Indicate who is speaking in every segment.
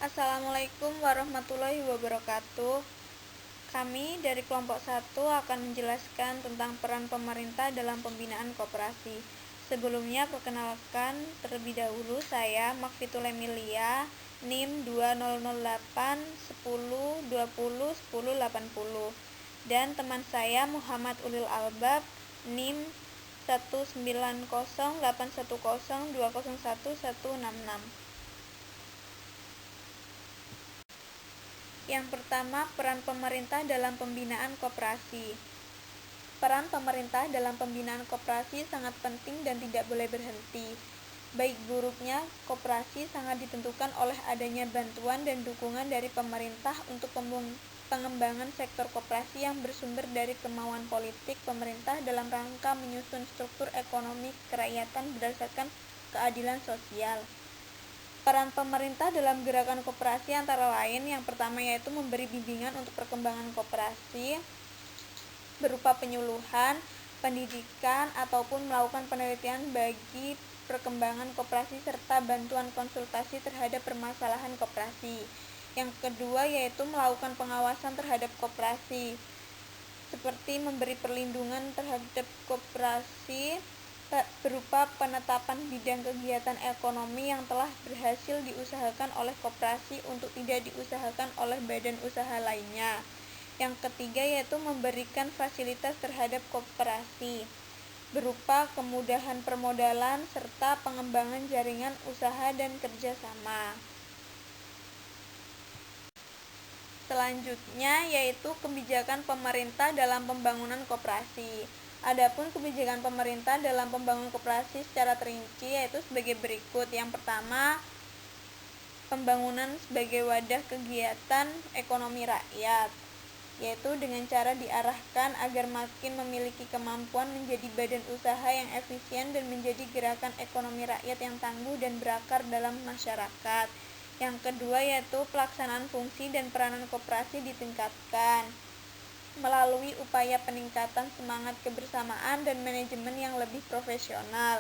Speaker 1: Assalamualaikum warahmatullahi wabarakatuh. Kami dari kelompok 1 akan menjelaskan tentang peran pemerintah dalam pembinaan koperasi. Sebelumnya perkenalkan terlebih dahulu saya Makfitul Emilia, NIM 2008 10 20 10 80 dan teman saya Muhammad Ulil Albab, NIM 190810201 Yang pertama, peran pemerintah dalam pembinaan koperasi. Peran pemerintah dalam pembinaan koperasi sangat penting dan tidak boleh berhenti. Baik buruknya koperasi sangat ditentukan oleh adanya bantuan dan dukungan dari pemerintah untuk pengembangan sektor koperasi yang bersumber dari kemauan politik pemerintah dalam rangka menyusun struktur ekonomi kerakyatan berdasarkan keadilan sosial. Peran pemerintah dalam gerakan koperasi antara lain yang pertama yaitu memberi bimbingan untuk perkembangan koperasi berupa penyuluhan, pendidikan, ataupun melakukan penelitian bagi perkembangan koperasi serta bantuan konsultasi terhadap permasalahan koperasi. Yang kedua yaitu melakukan pengawasan terhadap koperasi seperti memberi perlindungan terhadap koperasi berupa penetapan bidang kegiatan ekonomi yang telah berhasil diusahakan oleh koperasi untuk tidak diusahakan oleh badan usaha lainnya. Yang ketiga yaitu memberikan fasilitas terhadap koperasi berupa kemudahan permodalan serta pengembangan jaringan usaha dan kerjasama. Selanjutnya yaitu kebijakan pemerintah dalam pembangunan koperasi. Adapun kebijakan pemerintah dalam pembangunan koperasi secara terinci yaitu sebagai berikut. Yang pertama, pembangunan sebagai wadah kegiatan ekonomi rakyat, yaitu dengan cara diarahkan agar makin memiliki kemampuan menjadi badan usaha yang efisien dan menjadi gerakan ekonomi rakyat yang tangguh dan berakar dalam masyarakat. Yang kedua yaitu pelaksanaan fungsi dan peranan koperasi ditingkatkan melalui upaya peningkatan semangat kebersamaan dan manajemen yang lebih profesional.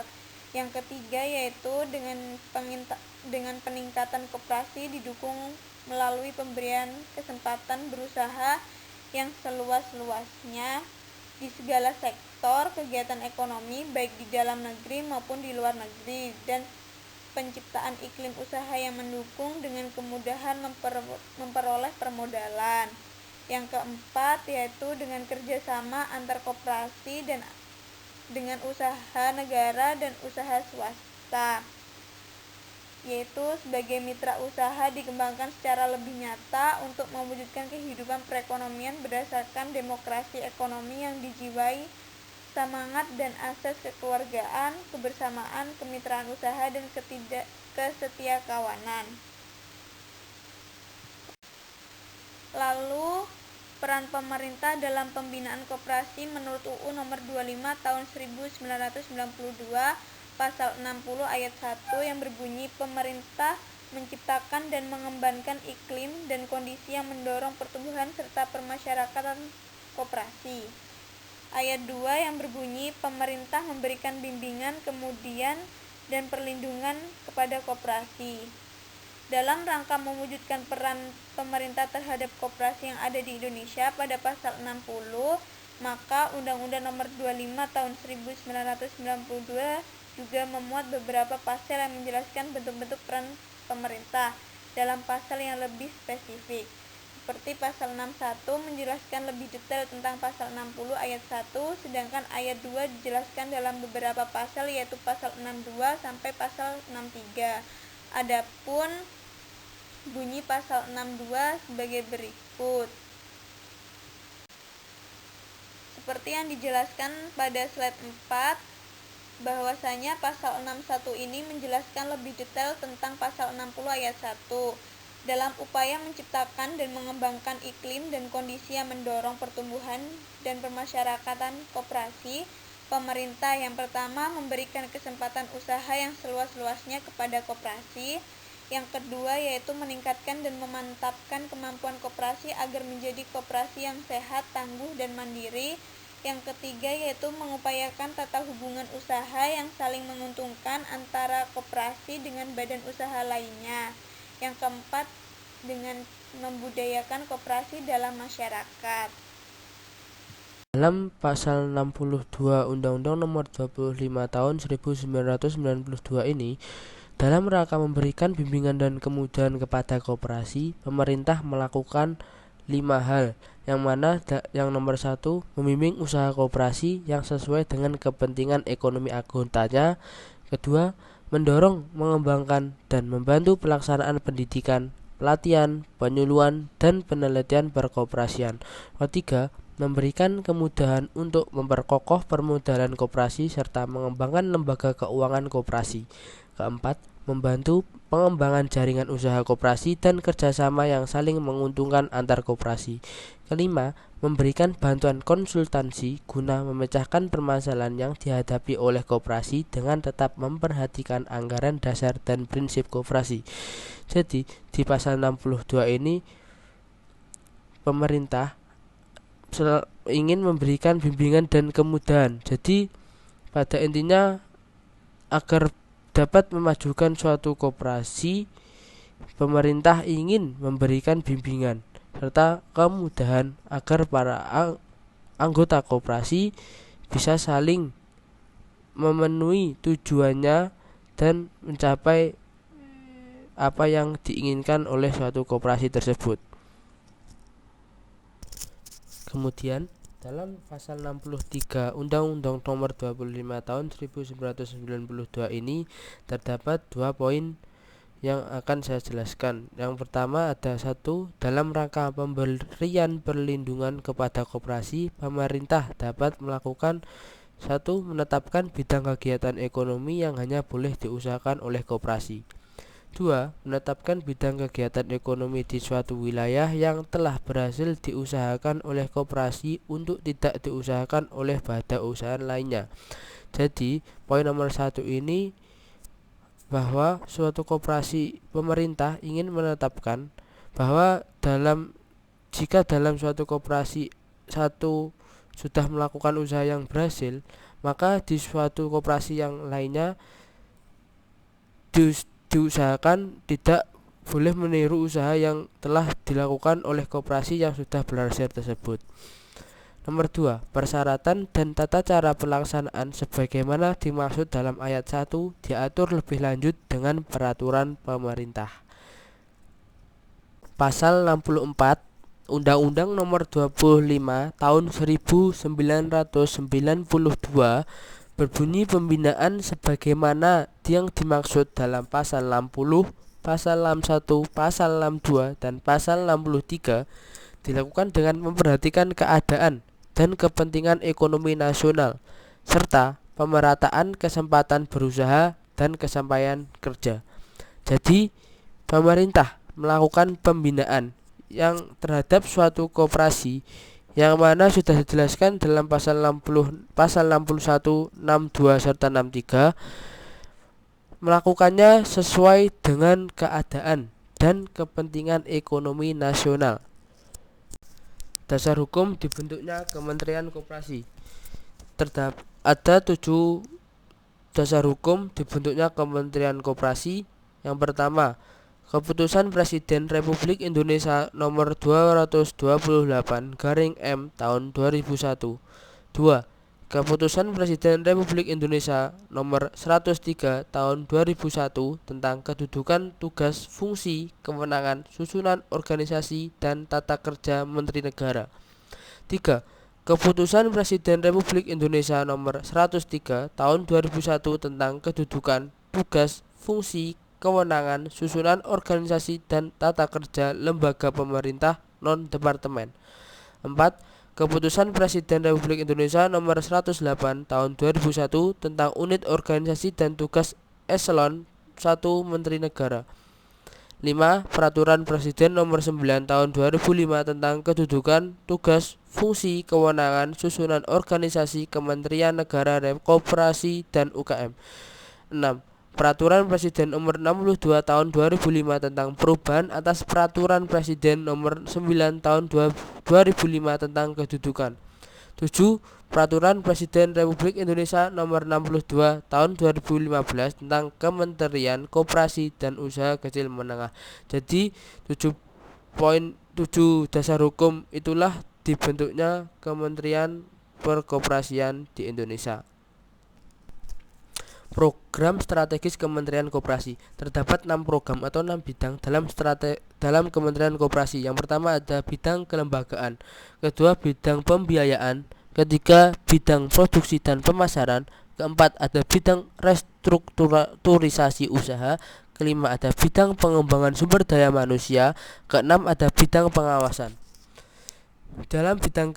Speaker 1: Yang ketiga yaitu dengan peningkatan koperasi didukung melalui pemberian kesempatan berusaha yang seluas-luasnya di segala sektor kegiatan ekonomi baik di dalam negeri maupun di luar negeri, dan penciptaan iklim usaha yang mendukung dengan kemudahan memperoleh permodalan. Yang keempat yaitu dengan kerjasama antar koperasi dan dengan usaha negara dan usaha swasta, yaitu sebagai mitra usaha dikembangkan secara lebih nyata untuk mewujudkan kehidupan perekonomian berdasarkan demokrasi ekonomi yang dijiwai semangat dan asas kekeluargaan, kebersamaan, kemitraan usaha, dan kesetiakawanan. Lalu, peran pemerintah dalam pembinaan koperasi menurut UU Nomor 25 Tahun 1992 Pasal 60 Ayat 1 yang berbunyi pemerintah menciptakan dan mengembangkan iklim dan kondisi yang mendorong pertumbuhan serta permasyarakatan koperasi. Ayat 2 yang berbunyi pemerintah memberikan bimbingan, kemudian dan perlindungan kepada koperasi. Dalam rangka mewujudkan peran pemerintah terhadap koperasi yang ada di Indonesia pada pasal 60, maka Undang-Undang Nomor 25 Tahun 1992 juga memuat beberapa pasal yang menjelaskan bentuk-bentuk peran pemerintah dalam pasal yang lebih spesifik. Seperti pasal 61 menjelaskan lebih detail tentang pasal 60 ayat 1, sedangkan ayat 2 dijelaskan dalam beberapa pasal yaitu pasal 62 sampai pasal 63. Adapun bunyi pasal 62 sebagai berikut. Seperti yang dijelaskan pada slide 4, bahwasanya pasal 61 ini menjelaskan lebih detail tentang pasal 60 ayat 1. Dalam upaya menciptakan dan mengembangkan iklim dan kondisi yang mendorong pertumbuhan dan permasyarakatan koperasi, pemerintah yang pertama memberikan kesempatan usaha yang seluas-luasnya kepada koperasi. Yang kedua yaitu meningkatkan dan memantapkan kemampuan koperasi agar menjadi koperasi yang sehat, tangguh, dan mandiri. Yang ketiga yaitu mengupayakan tata hubungan usaha yang saling menguntungkan antara koperasi dengan badan usaha lainnya. Yang keempat dengan membudayakan koperasi dalam masyarakat.
Speaker 2: Dalam pasal 62 Undang-Undang Nomor 25 Tahun 1992 ini, dalam rangka memberikan bimbingan dan kemudahan kepada koperasi, pemerintah melakukan 5 hal, yang mana yang nomor 1, membimbing usaha koperasi yang sesuai dengan kepentingan ekonomi anggotanya. Kedua, mendorong, mengembangkan, dan membantu pelaksanaan pendidikan, pelatihan, penyuluhan, dan penelitian perkoperasian. Ketiga, memberikan kemudahan untuk memperkokoh permodalan koperasi serta mengembangkan lembaga keuangan koperasi. Keempat, membantu pengembangan jaringan usaha koperasi dan kerjasama yang saling menguntungkan antar koperasi. Kelima, memberikan bantuan konsultansi guna memecahkan permasalahan yang dihadapi oleh koperasi dengan tetap memperhatikan anggaran dasar dan prinsip koperasi. Jadi, di pasal 62 ini pemerintah ingin memberikan bimbingan dan kemudahan. Jadi pada intinya agar dapat memajukan suatu koperasi, pemerintah ingin memberikan bimbingan serta kemudahan agar para anggota koperasi bisa saling memenuhi tujuannya dan mencapai apa yang diinginkan oleh suatu koperasi tersebut. Kemudian dalam pasal 63 Undang-Undang Nomor 25 Tahun 1992 ini terdapat 2 poin yang akan saya jelaskan. Yang pertama ada 1, dalam rangka pemberian perlindungan kepada koperasi, pemerintah dapat melakukan 1, menetapkan bidang kegiatan ekonomi yang hanya boleh diusahakan oleh koperasi. 2. Menetapkan bidang kegiatan ekonomi di suatu wilayah yang telah berhasil diusahakan oleh koperasi untuk tidak diusahakan oleh badan usaha lainnya. Jadi, poin nomor 1 ini bahwa suatu koperasi, pemerintah ingin menetapkan bahwa jika dalam suatu koperasi satu sudah melakukan usaha yang berhasil, maka di suatu koperasi yang lainnya diusahakan tidak boleh meniru usaha yang telah dilakukan oleh koperasi yang sudah berhasil tersebut. Nomor 2, persyaratan dan tata cara pelaksanaan sebagaimana dimaksud dalam ayat 1 diatur lebih lanjut dengan peraturan pemerintah. Pasal 64 Undang-Undang Nomor 25 Tahun 1992 berbunyi pembinaan sebagaimana yang dimaksud dalam pasal 60, pasal 61, pasal 62, dan pasal 63 dilakukan dengan memperhatikan keadaan dan kepentingan ekonomi nasional serta pemerataan kesempatan berusaha dan kesempatan kerja. Jadi, pemerintah melakukan pembinaan yang terhadap suatu koperasi yang mana sudah dijelaskan dalam pasal 60, pasal 61, 62 serta 63, melakukannya sesuai dengan keadaan dan kepentingan ekonomi nasional. Dasar hukum dibentuknya Kementerian Koperasi. Ada 7 dasar hukum dibentuknya Kementerian Koperasi. Yang pertama, Keputusan Presiden Republik Indonesia Nomor 228/M Tahun 2001. 2. Keputusan Presiden Republik Indonesia Nomor 103 Tahun 2001 tentang kedudukan, tugas, fungsi, kewenangan, susunan organisasi, dan tata kerja Menteri Negara. 3. Keputusan Presiden Republik Indonesia Nomor 103 Tahun 2001 tentang kedudukan, tugas, fungsi, kewenangan, susunan organisasi, dan tata kerja lembaga pemerintah non-departemen. 4. Keputusan Presiden Republik Indonesia Nomor 108 Tahun 2001 tentang unit organisasi dan tugas eselon 1 Menteri Negara. 5. Peraturan Presiden Nomor 9 Tahun 2005 tentang kedudukan, tugas, fungsi, kewenangan, susunan organisasi Kementerian Negara, Koperasi, dan UKM. 6. Peraturan Presiden Nomor 62 Tahun 2005 tentang perubahan atas Peraturan Presiden Nomor 9 Tahun 2005 tentang kedudukan. 7. Peraturan Presiden Republik Indonesia Nomor 62 Tahun 2015 tentang Kementerian Koperasi dan Usaha Kecil Menengah. Jadi 7 poin 7 dasar hukum itulah dibentuknya Kementerian Perkoperasian di Indonesia. Program strategis Kementerian Koperasi. Terdapat 6 program atau 6 bidang dalam Kementerian Koperasi. Yang pertama ada bidang kelembagaan, kedua bidang pembiayaan, ketiga bidang produksi dan pemasaran, keempat ada bidang restrukturisasi usaha, kelima ada bidang pengembangan sumber daya manusia, keenam ada bidang pengawasan. Dalam bidang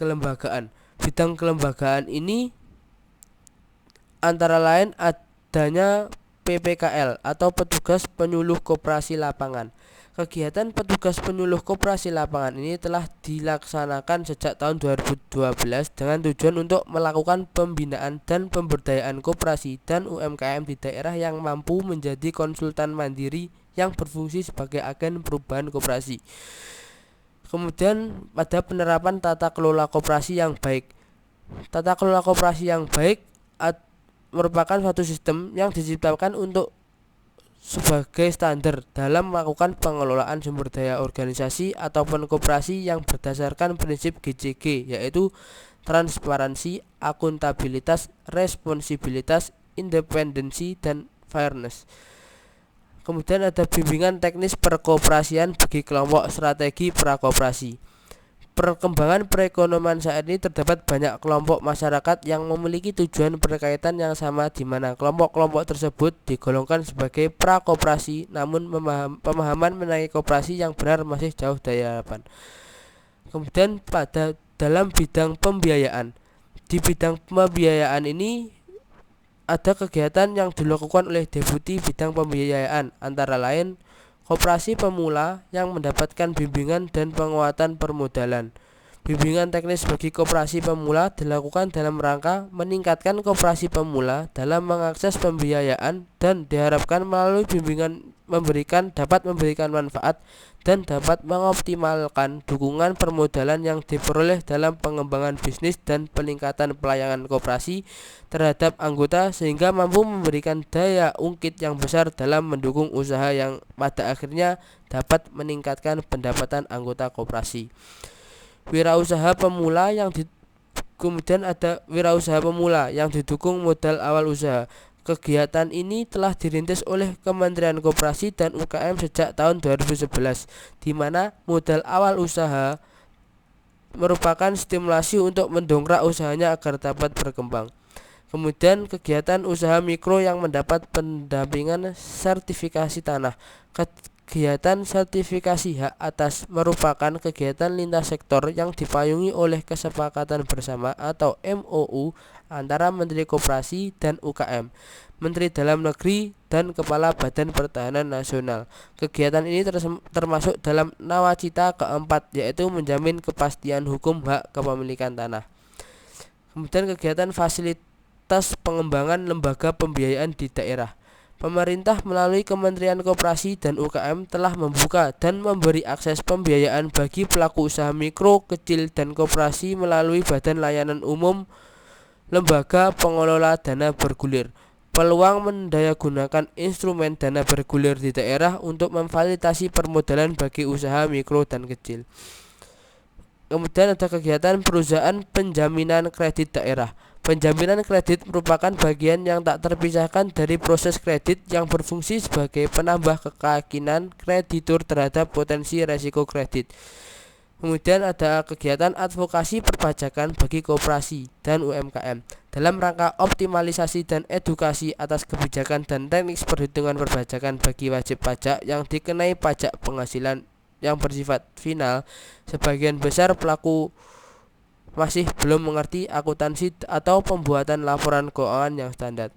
Speaker 2: kelembagaan ini antara lain adanya PPKL atau petugas penyuluh koperasi lapangan. Kegiatan petugas penyuluh koperasi lapangan ini telah dilaksanakan sejak tahun 2012 dengan tujuan untuk melakukan pembinaan dan pemberdayaan koperasi dan UMKM di daerah yang mampu menjadi konsultan mandiri yang berfungsi sebagai agen perubahan koperasi. Kemudian pada penerapan tata kelola koperasi yang baik. Tata kelola koperasi yang baik merupakan suatu sistem yang diciptakan untuk sebagai standar dalam melakukan pengelolaan sumber daya organisasi ataupun koperasi yang berdasarkan prinsip GCG, yaitu transparansi, akuntabilitas, responsibilitas, independensi, dan fairness. Kemudian ada bimbingan teknis perkoperasian bagi kelompok strategi prakoperasi. Perkembangan perekonomian saat ini terdapat banyak kelompok masyarakat yang memiliki tujuan berkaitan yang sama, di mana kelompok-kelompok tersebut digolongkan sebagai prakoperasi, namun pemahaman mengenai koperasi yang benar masih jauh dari harapan. Kemudian dalam bidang pembiayaan, di bidang pembiayaan ini ada kegiatan yang dilakukan oleh Deputi Bidang Pembiayaan, antara lain koperasi pemula yang mendapatkan bimbingan dan penguatan permodalan. Bimbingan teknis bagi koperasi pemula dilakukan dalam rangka meningkatkan koperasi pemula dalam mengakses pembiayaan, dan diharapkan melalui bimbingan dapat memberikan manfaat dan dapat mengoptimalkan dukungan permodalan yang diperoleh dalam pengembangan bisnis dan peningkatan pelayanan koperasi terhadap anggota, sehingga mampu memberikan daya ungkit yang besar dalam mendukung usaha yang pada akhirnya dapat meningkatkan pendapatan anggota koperasi. Wirausaha pemula kemudian ada wirausaha pemula yang didukung modal awal usaha. Kegiatan ini telah dirintis oleh Kementerian Koperasi dan UKM sejak tahun 2011, di mana modal awal usaha merupakan stimulasi untuk mendongkrak usahanya agar dapat berkembang. Kemudian kegiatan usaha mikro yang mendapat pendampingan sertifikasi tanah. Kegiatan sertifikasi hak atas merupakan kegiatan lintas sektor yang dipayungi oleh kesepakatan bersama atau MOU antara Menteri Koperasi dan UKM, Menteri Dalam Negeri, dan Kepala Badan Pertahanan Nasional. Kegiatan ini termasuk dalam nawacita keempat, yaitu menjamin kepastian hukum hak kepemilikan tanah. Kemudian kegiatan fasilitas pengembangan lembaga pembiayaan di daerah. Pemerintah melalui Kementerian Koperasi dan UKM telah membuka dan memberi akses pembiayaan bagi pelaku usaha mikro, kecil, dan koperasi melalui Badan Layanan Umum, lembaga pengelola dana bergulir. Peluang mendayagunakan instrumen dana bergulir di daerah untuk memfasilitasi permodalan bagi usaha mikro dan kecil. Kemudian ada kegiatan perusahaan penjaminan kredit daerah. Penjaminan kredit merupakan bagian yang tak terpisahkan dari proses kredit yang berfungsi sebagai penambah keyakinan kreditur terhadap potensi resiko kredit. Kemudian ada kegiatan advokasi perpajakan bagi koperasi dan UMKM dalam rangka optimalisasi dan edukasi atas kebijakan dan teknik perhitungan perpajakan bagi wajib pajak yang dikenai pajak penghasilan yang bersifat final. Sebagian besar pelaku masih belum mengerti akuntansi atau pembuatan laporan keuangan yang standar.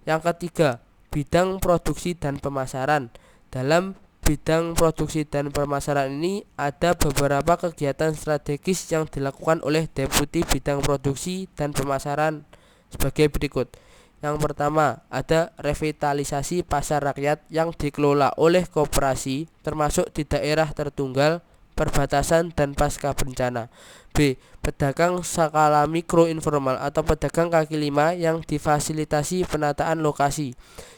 Speaker 2: Yang ketiga, bidang produksi dan pemasaran. Dalam bidang produksi dan pemasaran ini ada beberapa kegiatan strategis yang dilakukan oleh Deputi Bidang Produksi dan Pemasaran sebagai berikut. Yang pertama, ada revitalisasi pasar rakyat yang dikelola oleh koperasi, termasuk di daerah tertinggal, perbatasan, dan pasca bencana. B. Pedagang skala mikro informal atau pedagang kaki lima yang difasilitasi penataan lokasi.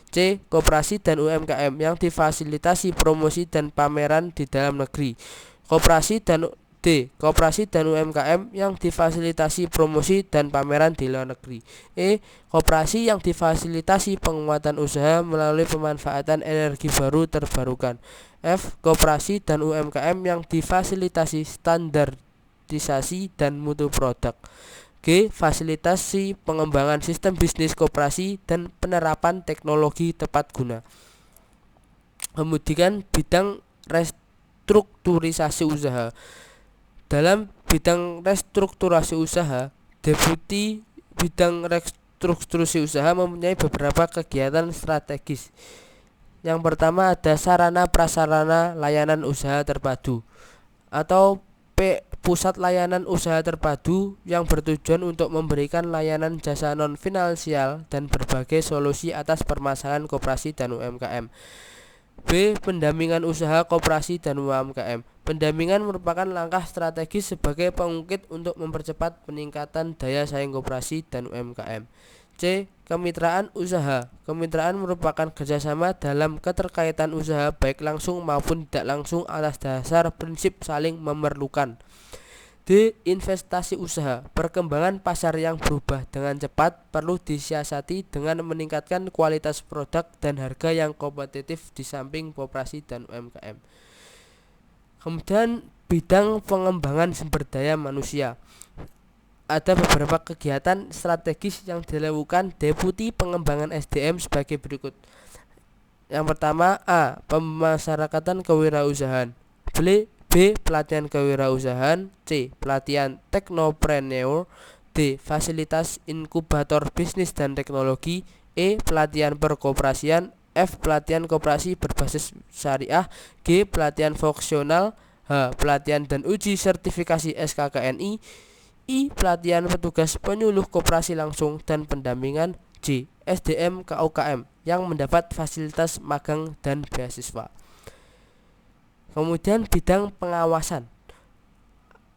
Speaker 2: C. Koperasi dan UMKM yang difasilitasi promosi dan pameran di dalam negeri. Koperasi dan UMKM yang difasilitasi promosi dan pameran di luar negeri. Koperasi yang difasilitasi penguatan usaha melalui pemanfaatan energi baru terbarukan. Koperasi dan UMKM yang difasilitasi standarisasi dan mutu produk. Fasilitasi pengembangan sistem bisnis koperasi dan penerapan teknologi tepat guna. Kemudian bidang restrukturisasi usaha. Dalam bidang restrukturasi usaha, Deputi Bidang Restrukturasi Usaha mempunyai beberapa kegiatan strategis. Yang pertama ada sarana prasarana layanan usaha terpadu atau Pusat Layanan Usaha Terpadu yang bertujuan untuk memberikan layanan jasa non-finansial dan berbagai solusi atas permasalahan koperasi dan UMKM. Pendampingan usaha koperasi dan UMKM. Pendampingan merupakan langkah strategis sebagai pengungkit untuk mempercepat peningkatan daya saing koperasi dan UMKM. Kemitraan usaha. Kemitraan merupakan kerjasama dalam keterkaitan usaha baik langsung maupun tidak langsung atas dasar prinsip saling memerlukan. Investasi usaha. Perkembangan pasar yang berubah dengan cepat perlu disiasati dengan meningkatkan kualitas produk dan harga yang kompetitif di samping koperasi dan UMKM. Kemudian bidang pengembangan sumber daya manusia. Ada beberapa kegiatan strategis yang dilakukan Deputi Pengembangan SDM sebagai berikut. Yang pertama Pemasarakatan kewirausahaan. Pelatihan kewirausahaan. Pelatihan teknopreneur. Fasilitas inkubator bisnis dan teknologi. Pelatihan perkoperasian. Pelatihan koperasi berbasis syariah. Pelatihan fungsional. Pelatihan dan uji sertifikasi SKKNI. Pelatihan petugas penyuluh koperasi langsung dan pendampingan. SDM KUKM yang mendapat fasilitas magang dan beasiswa. Kemudian bidang pengawasan.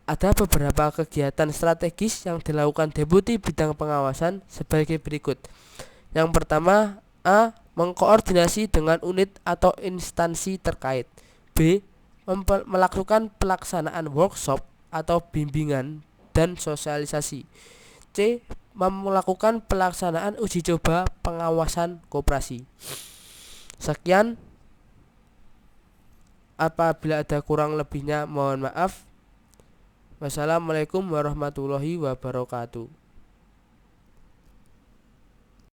Speaker 2: Ada beberapa kegiatan strategis yang dilakukan Deputi Bidang Pengawasan sebagai berikut. Yang pertama mengkoordinasi dengan unit atau instansi terkait. Melakukan pelaksanaan workshop atau bimbingan dan sosialisasi. Melakukan pelaksanaan uji coba pengawasan koperasi. Sekian. Apabila ada kurang lebihnya mohon maaf. Wassalamualaikum warahmatullahi wabarakatuh.